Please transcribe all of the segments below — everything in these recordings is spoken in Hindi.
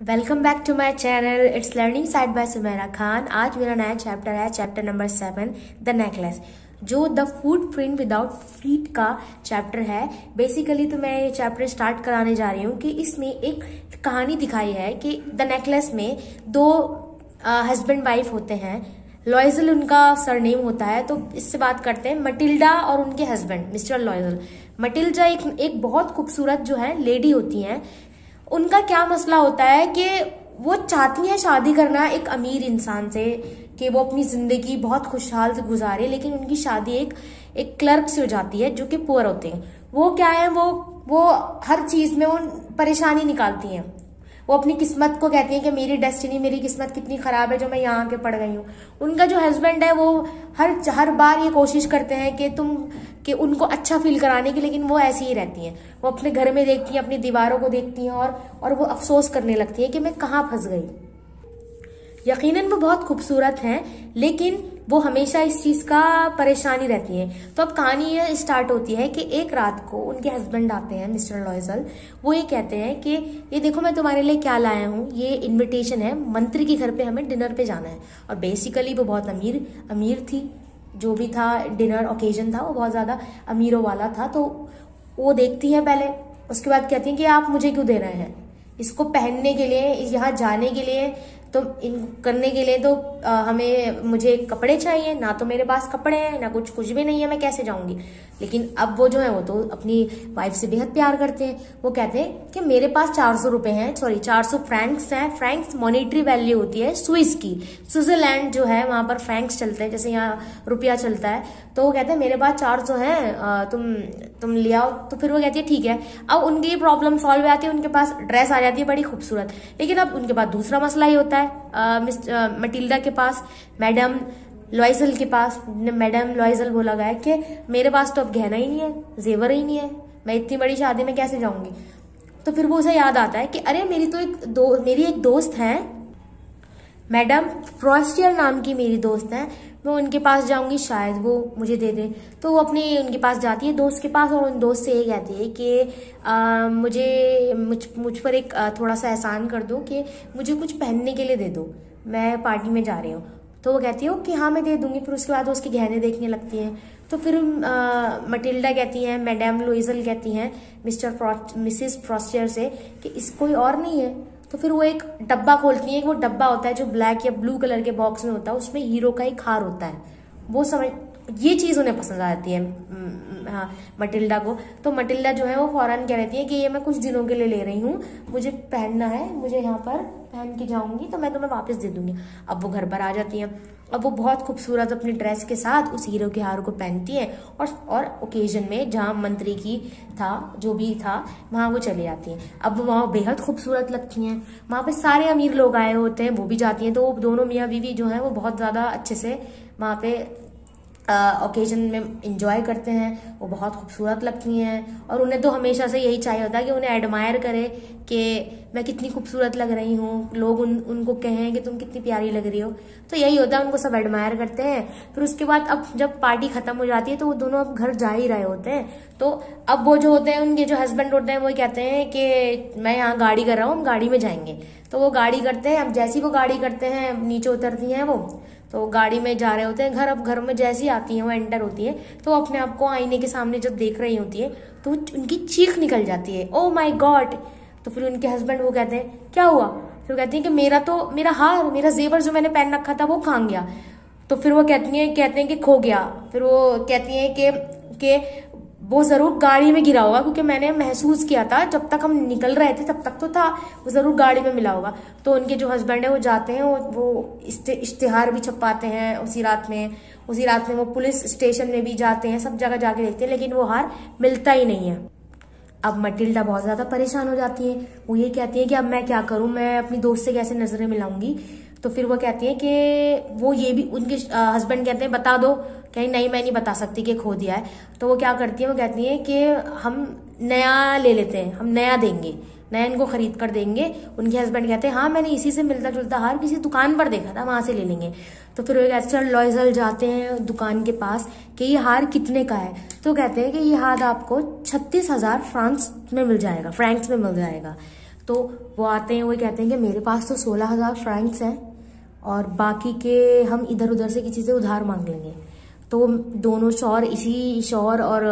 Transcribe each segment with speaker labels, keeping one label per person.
Speaker 1: Welcome back to my channel it's learning side by Sumera Khan. आज मेरा नया चैप्टर है, चैप्टर नंबर 7 द नेकलेस, जो the footprint without feet का चैप्टर है। बेसिकली तो मैं ये चैप्टर स्टार्ट कराने जा रही हूँ कि इसमें एक कहानी दिखाई है कि द नेकलेस में दो हस्बैंड वाइफ होते हैं। लॉयजल उनका सरनेम होता है। तो इससे बात करते हैं मटिल्डा और उनके हस्बैंड मिस्टर लॉयजल। मटिल्डा एक बहुत खूबसूरत जो है लेडी होती हैं। उनका क्या मसला होता है कि वो चाहती हैं शादी करना एक अमीर इंसान से, कि वो अपनी जिंदगी बहुत खुशहाल से गुजारे, लेकिन उनकी शादी एक क्लर्क से हो जाती है जो कि पुअर होते हैं। वो क्या है, वो हर चीज में वो परेशानी निकालती हैं। वो अपनी किस्मत को कहती हैं कि मेरी डेस्टिनी, मेरी किस्मत कितनी खराब है जो मैं यहाँ आके पड़ गई हूँ। उनका जो हस्बैंड है वो हर बार ये कोशिश करते हैं कि उनको अच्छा फील कराने की, लेकिन वो ऐसी ही रहती हैं। वो अपने घर में देखती हैं, अपनी दीवारों को देखती हैं और वो अफसोस करने लगती हैं कि मैं कहाँ फंस गई। यकीनन वो बहुत खूबसूरत हैं, लेकिन वो हमेशा इस चीज का परेशानी रहती हैं। तो अब कहानी ये स्टार्ट होती है कि एक रात को उनके हस्बैंड आते हैं मिस्टर लॉयजल। वो ये कहते हैं कि ये देखो मैं तुम्हारे लिए क्या लाया हूँ, ये इनविटेशन है, मंत्री के घर पे हमें डिनर पे जाना है। और बेसिकली वो बहुत अमीर थी। जो भी था डिनर ओकेजन था वो बहुत ज्यादा अमीरों वाला था। तो वो देखती है पहले, उसके बाद कहती है कि आप मुझे क्यों दे रहे हैं, इसको पहनने के लिए, यहाँ जाने के लिए, तो इन करने के लिए तो मुझे कपड़े चाहिए। ना तो मेरे पास कपड़े हैं, ना कुछ भी नहीं है, मैं कैसे जाऊंगी। लेकिन अब वो जो है वो तो अपनी वाइफ से बेहद प्यार करते हैं। वो कहते हैं कि मेरे पास 400 रुपए हैं, 400 फ्रैंक्स हैं। फ्रैंक्स मॉनेटरी वैल्यू होती है स्विस की। स्विट्जरलैंड जो है वहां पर फ्रैंक्स चलते हैं, जैसे यहाँ रुपया चलता है। तो वो कहते हैं मेरे पास 400 हैं, तुम ले आओ। तो फिर वो कहती है ठीक है। अब उनकी प्रॉब्लम सॉल्व हो जाती है, उनके पास ड्रेस आ जाती है बड़ी खूबसूरत। लेकिन अब उनके पास दूसरा मसला ही होता है। मटिल्डा के पास, मैडम लॉयजल के पास, मैडम लॉयजल बोला गया कि मेरे पास तो अब गहना ही नहीं है, जेवर ही नहीं है, मैं इतनी बड़ी शादी में कैसे जाऊंगी। तो फिर वो उसे याद आता है कि अरे मेरी एक दोस्त है, मैडम फ्रॉस्टियर नाम की मेरी दोस्त है, मैं उनके पास जाऊंगी, शायद वो मुझे दे दे। तो वो उनके पास जाती है, दोस्त के पास, और उन दोस्त से ये कहती है कि मुझ पर एक थोड़ा सा एहसान कर दो कि मुझे कुछ पहनने के लिए दे दो, मैं पार्टी में जा रही हूँ। तो वो कहती है कि हाँ मैं दे दूंगी। फिर उसके बाद वो उसके गहने देखने लगती हैं। तो फिर मटिल्डा कहती हैं, मैडम लॉयजल कहती हैं मिसेस फ्रॉस्टियर से कि इस कोई और नहीं है। तो फिर वो एक डब्बा खोलती है। वो डब्बा होता है जो ब्लैक या ब्लू कलर के बॉक्स में होता है, उसमें हीरो का एक हार होता है। वो ये चीज उन्हें पसंद आती है, हाँ, मटिल्डा को। तो मटिल्डा जो है वो फौरन कह रहती है कि ये मैं कुछ दिनों के लिए ले रही हूँ, मुझे पहनना है, मुझे यहाँ पर पहन के जाऊंगी, तो मैं तुम्हें वापस दे दूंगी। अब वो घर पर आ जाती हैं। अब वो बहुत खूबसूरत अपनी ड्रेस के साथ उस हीरो के हार को पहनती है और ओकेजन में जहाँ मंत्री की जो भी था वहां वो चली जाती हैं। अब वो वहां बेहद खूबसूरत लगती हैं। वहां पे सारे अमीर लोग आए होते हैं, वो भी जाती हैं। तो वो दोनों मियाँ बीवी जो है वो बहुत ज्यादा अच्छे से वहां पे ओकेजन में इंजॉय करते हैं। वो बहुत खूबसूरत लगती हैं और उन्हें तो हमेशा से यही चाहिए होता है कि उन्हें एडमायर करे कि मैं कितनी खूबसूरत लग रही हूँ, लोग उनको कहें कि तुम कितनी प्यारी लग रही हो। तो यही होता है, उनको सब एडमायर करते हैं। फिर उसके बाद अब जब पार्टी खत्म हो जाती है तो वो दोनों अब घर जा ही रहे होते हैं। तो अब वो जो होते हैं, उनके जो हस्बैंड होते हैं, वो कहते हैं कि मैं यहाँ गाड़ी कर रहा हूँ, हम गाड़ी में जाएंगे। तो वो गाड़ी करते हैं। अब जैसी वो गाड़ी करते हैं, नीचे उतरती हैं वो, तो गाड़ी में जा रहे होते हैं घर। अब घर में जैसी आती है वो एंटर होती है, तो अपने आप को आईने के सामने जब देख रही होती है तो उनकी चीख निकल जाती है, ओ माय गॉड। तो फिर उनके हस्बैंड वो कहते हैं क्या हुआ। फिर कहती हैं कि मेरा हार, मेरा जेवर जो मैंने पहन रखा था वो कहाँ गया। तो फिर वो कहते हैं कि खो गया। फिर वो कहती हैं कि वो जरूर गाड़ी में गिरा होगा, क्योंकि मैंने महसूस किया था जब तक हम निकल रहे थे तब तक तो था, वो जरूर गाड़ी में मिला होगा। तो उनके जो हस्बैंड है वो जाते हैं, वो इश्तिहार भी छपवाते हैं उसी रात में वो पुलिस स्टेशन में भी जाते हैं, सब जगह जाके देखते हैं, लेकिन वो हार मिलता ही नहीं है। अब मटिल्डा बहुत ज्यादा परेशान हो जाती है। वो ये कहती है कि अब मैं क्या करूं, मैं अपनी दोस्त से कैसे नजरें मिलाऊंगी। तो फिर वो कहती है कि वो ये भी, उनके हस्बैंड कहते हैं बता दो। कहीं नहीं, मैं नहीं बता सकती कि खो दिया है। तो वो क्या करती है, वो कहती है कि हम नया ले लेते हैं, हम नया देंगे, नया इनको खरीद कर देंगे। उनके हस्बैंड कहते हैं हाँ मैंने इसी से मिलता जुलता हार किसी दुकान पर देखा था, वहां से ले लेंगे। तो फिर वो कहते हैं लॉयजल जाते हैं दुकान के पास कि ये हार कितने का है। तो कहते हैं कि ये हार आपको 36,000 फ्रांक्स में मिल जाएगा। तो वो आते हैं, वो कहते हैं कि मेरे पास तो 16,000 फ्रैंक्स हैं और बाकी के हम इधर उधर से किसी से उधार मांग लेंगे। तो दोनों शौहर और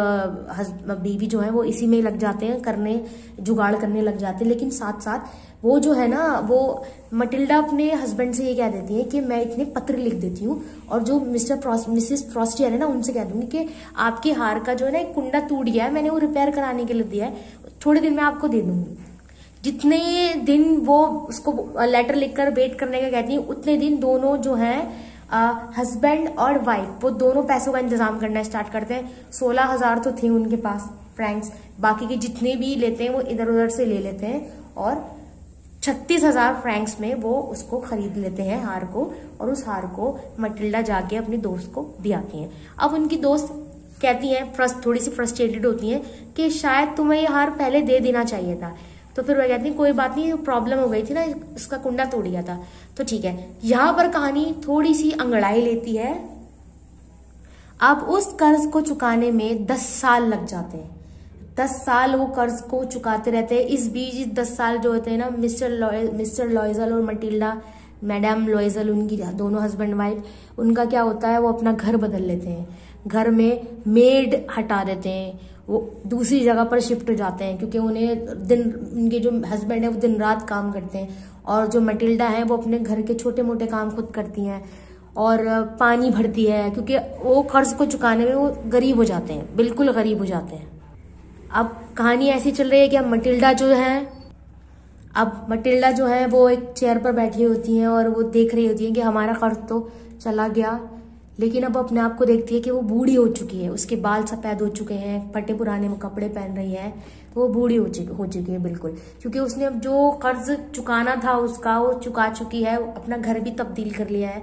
Speaker 1: बीवी जो है वो इसी में लग जाते हैं, जुगाड़ करने लग जाते हैं। लेकिन साथ साथ वो जो है ना, वो मटिल्डा अपने हस्बैंड से ये कह देती है कि मैं इतने पत्र लिख देती हूँ और जो मिसेस फ्रॉस्टियर है ना, उनसे कह दूंगी कि आपके हार का जो है ना एक कुंडा टूट गया है, मैंने वो रिपेयर कराने के लिए दिया है, थोड़े दिन में आपको दे दूंगी। जितने दिन वो उसको लेटर लिखकर वेट करने का कहती है, उतने दिन दोनों जो है हस्बैंड और वाइफ वो दोनों पैसों का इंतजाम करना स्टार्ट करते हैं। 16,000 तो थे उनके पास फ्रैंक्स, बाकी के जितने भी लेते हैं वो इधर उधर से ले लेते हैं और 36,000 फ्रैंक्स में वो उसको खरीद लेते हैं हार को, और उस हार को मटिल्डा जाके अपने दोस्त को दियाती हैं। अब उनकी दोस्त कहती हैं, थोड़ी सी फ्रस्ट्रेटेड होती हैं कि शायद तुम्हें ये हार पहले दे देना चाहिए था। तो फिर वह कहती है कोई बात नहीं, प्रॉब्लम हो गई थी ना, इसका कुंडा तोड़ गया था, तो ठीक है। यहां पर कहानी थोड़ी सी अंगड़ाई लेती है। अब उस कर्ज को चुकाने में 10 साल लग जाते हैं। 10 साल वो कर्ज को चुकाते रहते हैं। इस बीच 10 साल जो होते हैं ना, मिस्टर लॉयजल और मटिल्डा, मैडम लॉयजल, उनकी दोनों हस्बैंड वाइफ, उनका क्या होता है, वो अपना घर बदल लेते हैं। घर में मेड हटा देते हैं, वो दूसरी जगह पर शिफ्ट हो जाते हैं, क्योंकि उनके जो हस्बैंड है वो दिन रात काम करते हैं, और जो मटिल्डा है वो अपने घर के छोटे मोटे काम खुद करती हैं और पानी भरती है, क्योंकि वो कर्ज को चुकाने में वो गरीब हो जाते हैं, बिल्कुल गरीब हो जाते हैं। अब कहानी ऐसी चल रही है कि अब मटिल्डा जो है वो एक चेयर पर बैठी होती हैं और वो देख रही होती है कि हमारा कर्ज तो चला गया, लेकिन अब अपने आप को देखती है कि वो बूढ़ी हो चुकी है, उसके बाल सफेद हो चुके हैं, फटे पुराने कपड़े पहन रही है, तो वो बूढ़ी हो चुकी है बिल्कुल, क्योंकि उसने अब जो कर्ज चुकाना था उसका वो चुका चुकी है, अपना घर भी तब्दील कर लिया है।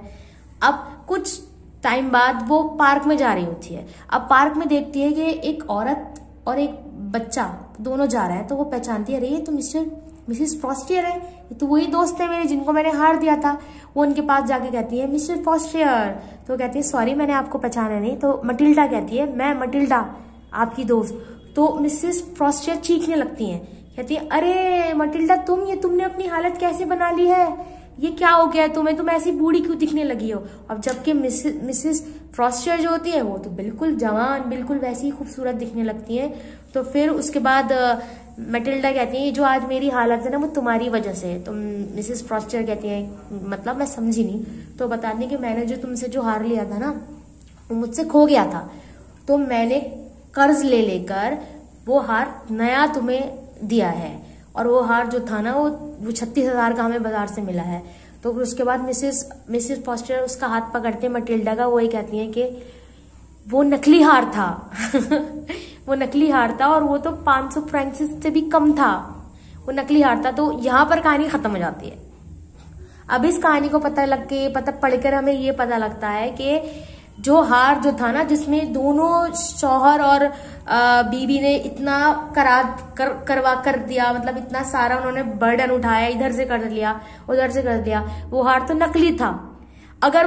Speaker 1: अब कुछ टाइम बाद वो पार्क में जा रही होती है। अब पार्क में देखती है कि एक औरत और एक बच्चा दोनों जा रहे हैं, तो वो पहचानती है, अरे ये तो मिसेस फ्रॉस्टियर है, ये तो वही दोस्त है मेरे जिनको मैंने हार दिया था। वो उनके पास जाके कहती है, मिस्टर फ्रॉस्टियर, तो वो कहती है सॉरी मैंने आपको पहचाना नहीं। तो मटिल्डा कहती है, मैं मटिल्डा आपकी दोस्त। तो मिसेस फ्रॉस्टियर चीखने लगती हैं, कहती है अरे मटिल्डा तुमने अपनी हालत कैसे बना ली है, ये क्या हो गया तुम्हें, तुम ऐसी बूढ़ी क्यों दिखने लगी हो। अब जबकि मिसेस फ्रॉस्टियर जो होती है वो तो बिल्कुल जवान, बिल्कुल वैसी खूबसूरत दिखने लगती है। तो फिर उसके बाद मटिल्डा कहती है जो आज मेरी हालत है ना वो तुम्हारी वजह से है। तो मिसेस फ्रॉस्टियर कहती है, मतलब मैं समझी नहीं। तो बताने कि मैंने जो तुमसे जो हार लिया था ना वो मुझसे खो गया था, तो मैंने कर्ज ले लेकर वो हार नया तुम्हें दिया है, और वो हार जो था ना वो 36,000 का हमें बाजार से मिला है। तो उसके बाद मिसेस फ्रॉस्टियर उसका हाथ पकड़ते मटिल्डा का, वो ये कहती है कि वो नकली हार था वो नकली हार था और वो तो 500 फ्रैंक्स से भी कम था, वो नकली हार था। तो यहाँ पर कहानी खत्म हो जाती है। अब इस कहानी को पता पढ़कर हमें ये पता लगता है कि जो हार जो था ना, जिसमें दोनों शौहर और बीवी ने इतना करवा कर दिया, मतलब इतना सारा उन्होंने बर्डन उठाया, इधर से कर लिया उधर से कर दिया, वो हार तो नकली था। अगर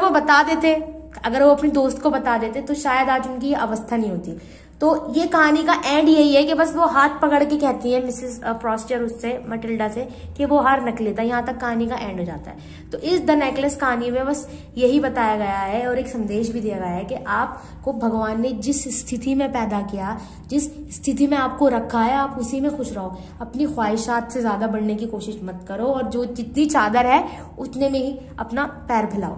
Speaker 1: वो अपनी दोस्त को बता देते तो शायद आज उनकी अवस्था नहीं होती। तो ये कहानी का एंड यही है कि बस वो हाथ पकड़ के कहती है मिसेस फ्रॉस्टियर उससे, मटिल्डा से, कि वो हार नकली था। यहाँ तक कहानी का एंड हो जाता है। तो इस द नेकलेस कहानी में बस यही बताया गया है और एक संदेश भी दिया गया है कि आपको भगवान ने जिस स्थिति में पैदा किया, जिस स्थिति में आपको रखा है, आप उसी में खुश रहो। अपनी ख्वाहिशात से ज्यादा बढ़ने की कोशिश मत करो, और जो जितनी चादर है उतने में ही अपना पैर फैलाओ।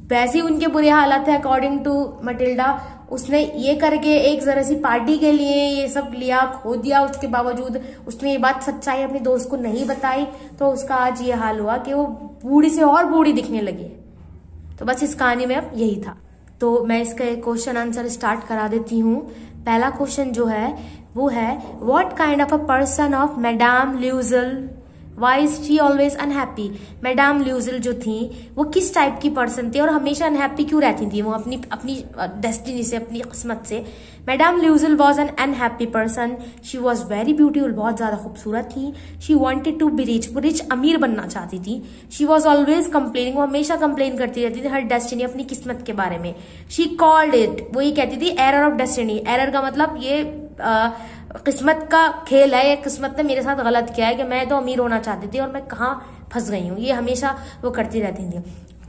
Speaker 1: वैसे उनके बुरे हालात है अकॉर्डिंग टू मटिल्डा। उसने ये करके एक जरा सी पार्टी के लिए ये सब लिया, खो दिया, उसके बावजूद उसने ये बात सच्चाई अपनी दोस्त को नहीं बताई, तो उसका आज ये हाल हुआ कि वो बूढ़ी से और बूढ़ी दिखने लगी। तो बस इस कहानी में अब यही था। तो मैं इसका एक क्वेश्चन आंसर स्टार्ट करा देती हूँ। पहला क्वेश्चन जो है वो है, what kind of a person of madam Loisel, why is she always unhappy. Madam Loisel जो थी वो किस टाइप की पर्सन थी और हमेशा अनहैप्पी क्यों रहती थी वो अपनी डेस्टिनी से, अपनी किस्मत से। Madam Loisel was an unhappy person. She was very beautiful, बहुत ज्यादा खूबसूरत थी। She wanted to be rich, वो रिच अमीर बनना चाहती थी। शी वॉज ऑलवेज कंप्लेनिंग, वो हमेशा कंप्लेन करती रहती थी हर डेस्टिनी, अपनी किस्मत के बारे में। शी कॉल्ड इट, वो ये कहती थी एरर ऑफ डेस्टिनी। एरर का मतलब ये किस्मत का खेल है, ये किस्मत ने मेरे साथ गलत किया है कि मैं तो अमीर होना चाहती थी और मैं कहाँ फंस गई हूँ। ये हमेशा वो करती रहती थी।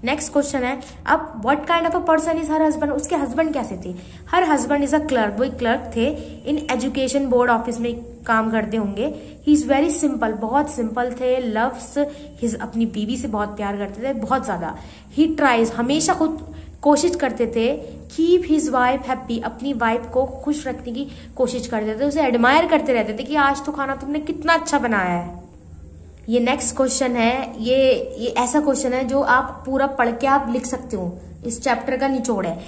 Speaker 1: नेक्स्ट क्वेश्चन है, अब what kind of a person is her husband, उसके हस्बैंड कैसे थे। Her husband is a clerk, वो क्लर्क थे इन एजुकेशन बोर्ड ऑफिस में काम करते होंगे। ही इज वेरी सिंपल, बहुत सिंपल थे। लव्स हिज, अपनी बीवी से बहुत प्यार करते थे, बहुत ज्यादा। ही ट्राइज, हमेशा खुद कोशिश करते थे। कीप हिज वाइफ हैप्पी, अपनी वाइफ को खुश रखने की कोशिश करते थे, उसे एडमायर करते रहते थे कि आज तो खाना तुमने कितना अच्छा बनाया है। ये नेक्स्ट क्वेश्चन है, ये ऐसा क्वेश्चन है जो आप पूरा पढ़ के आप लिख सकते हो, इस चैप्टर का निचोड़ है।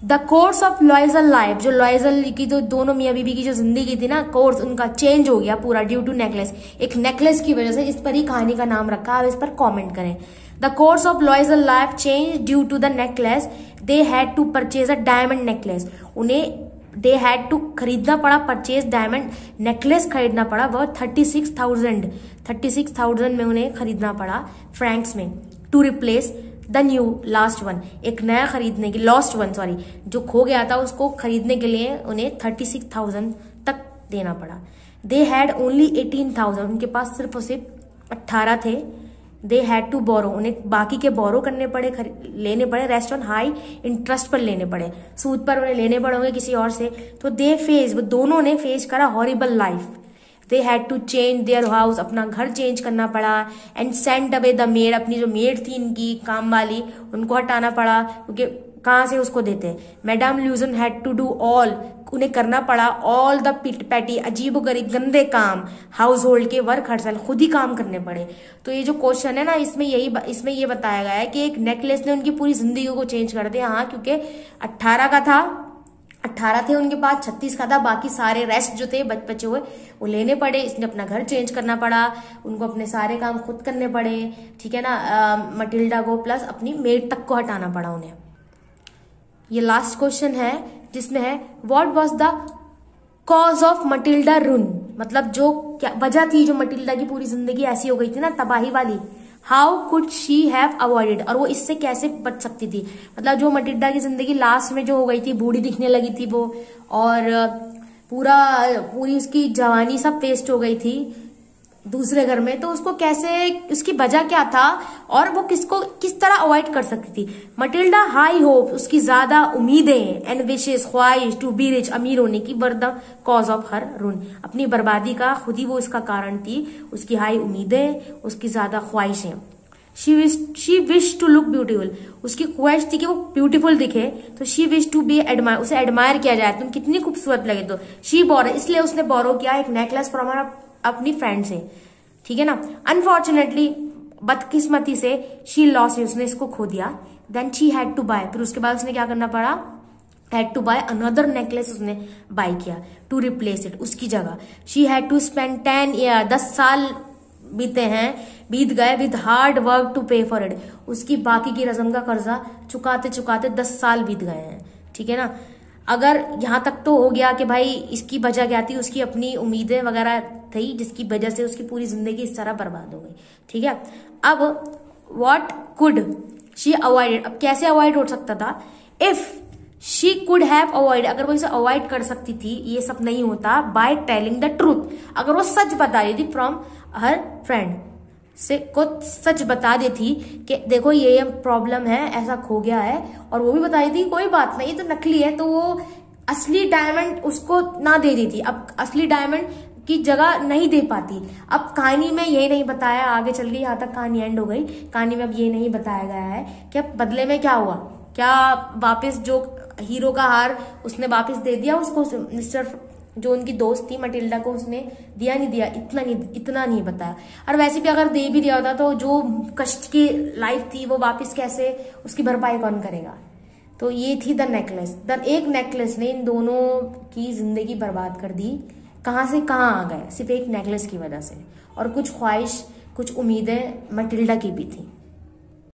Speaker 1: The course of Loisel life, जो लॉयजल की जो दोनों मियाँ बीबी की जो जिंदगी थी ना, कोर्स उनका चेंज हो गया पूरा ड्यू टू नेकलेस। एक नेकलेस की वजह से, इस पर ही कहानी का नाम रखा, आप इस पर कॉमेंट करें। The course of Loisel life change due to the necklace, they had to purchase a diamond necklace, उन्हें दे हैड टू खरीदना पड़ा, परचेज डायमंड नेकलेस खरीदना पड़ा। वह 36,000 में उन्हें खरीदना पड़ा फ्रैंक्स में। To replace the new last one, एक नया खरीदने की, लॉस्ट वन सॉरी, जो खो गया था उसको खरीदने के लिए उन्हें 36,000 तक देना पड़ा। दे हैड ओनली 18,000, उनके पास सिर्फ और सिर्फ 18 थे। दे हैड टू बोरो, उन्हें बाकी के बोरो करने पड़े, लेने पड़े। रेस्ट ऑन हाई इंटरेस्ट पर लेने पड़े, सूद पर उन्हें लेने पड़ेंगे किसी और से। तो दे फेस, वो दोनों ने फेस करा horrible life. They had to change their house, अपना घर चेंज करना पड़ा। And send away the maid, अपनी जो मेड थी इनकी काम वाली, उनको हटाना पड़ा, क्योंकि कहाँ से उसको देते। Madam Loisel had to do all, उन्हें करना पड़ा ऑल द पैटी, अजीब गरीब गंदे काम, हाउस होल्ड के वर्क हरसल, खुद ही काम करने पड़े। तो ये जो क्वेश्चन है ना, इसमें ये बताया गया है कि एक नेकलेस ने उनकी पूरी जिंदगी को चेंज कर दिया। हाँ, क्योंकि 18 का था, 18 थे उनके पास, 36 का था, बाकी सारे रेस्ट जो थे बचे हुए वो लेने पड़े। इसने अपना घर चेंज करना पड़ा, उनको अपने सारे काम खुद करने पड़े, ठीक है ना, मटिल्डा को प्लस अपनी मेड तक को हटाना पड़ा उन्हें। ये लास्ट क्वेश्चन है जिसमें है what was the cause of Matilda run, मतलब जो क्या वजह थी जो मटिल्डा की पूरी जिंदगी ऐसी हो गई थी ना, तबाही वाली। How could she have avoided, और वो इससे कैसे बच सकती थी। मतलब जो मटिल्डा की जिंदगी लास्ट में जो हो गई थी, बूढ़ी दिखने लगी थी वो, और पूरी उसकी जवानी सब वेस्ट हो गई थी दूसरे घर में, तो उसको कैसे, उसकी वजह क्या था और वो किस तरह अवॉइड कर सकती थी। मटिल्डा हाई होप, उसकी ज्यादा उम्मीदें, एंड विशेष, ख्वाहिश, टू बी रिच, अमीर होने की, were the cause of her run, अपनी बर्बादी का खुद ही वो इसका कारण थी। उसकी हाई उम्मीदें, उसकी ज्यादा ख्वाहिशें। She wish to look beautiful, उसकी ख्वाहिश थी कि वो ब्यूटीफुल दिखे। तो she wish to be admire, उसे एडमायर किया जाए, तुम कितनी खूबसूरत लगे। तो शी बोरो, इसलिए उसने बोरो किया एक नेकलेस फ्रॉम अपनी फ्रेंड से, ठीक है ना। अनफॉर्चुनेटली, बदकिस्मती से, शी लॉस, उसने इसको खो दिया। Then she had to buy, फिर उसके बाद उसने क्या करना पड़ा, had to buy another necklace, उसने बाय किया टू रिप्लेस इट, उसकी जगह। She had to spend 10 year, 10 साल बीत गए with hard work to pay for it, उसकी बाकी की रस्म का कर्जा चुकाते चुकाते 10 साल बीत गए हैं, ठीक है ना। अगर यहां तक तो हो गया कि भाई इसकी वजह क्या थी, उसकी अपनी उम्मीदें वगैरह थी जिसकी वजह से उसकी पूरी जिंदगी इस तरह बर्बाद हो गई, ठीक है। अब व्हाट कुड शी अवॉइडेड, अब कैसे अवॉइड हो सकता था। If she could have avoid, अगर वो इसे अवॉइड कर सकती थी, ये सब नहीं होता, बाय टेलिंग द ट्रूथ, अगर वो सच बता रही थी फ्रॉम हर फ्रेंड से, को सच बता देती कि देखो ये प्रॉब्लम है, ऐसा खो गया है, और वो भी बताई थी कोई बात नहीं, ये तो नकली है, तो वो असली डायमंड उसको ना दे देती। अब असली डायमंड की जगह नहीं दे पाती। अब कहानी में ये नहीं बताया, आगे चल गई, यहाँ तक कहानी एंड हो गई। कहानी में अब ये नहीं बताया गया है कि अब बदले में क्या हुआ, क्या वापस जो हीरो का हार उसने वापस दे दिया उसको, मिस्टर जो उनकी दोस्त थी मटिल्डा को, उसने दिया नहीं दिया, इतना नहीं बताया। और वैसे भी अगर दे भी दिया होता तो जो कष्ट की लाइफ थी वो वापस कैसे, उसकी भरपाई कौन करेगा। तो ये थी द नेकलेस। एक नेकलेस ने इन दोनों की जिंदगी बर्बाद कर दी, कहाँ से कहाँ आ गए, सिर्फ एक नेकलेस की वजह से। और कुछ ख्वाहिश, कुछ उम्मीदें मटिल्डा की भी थी।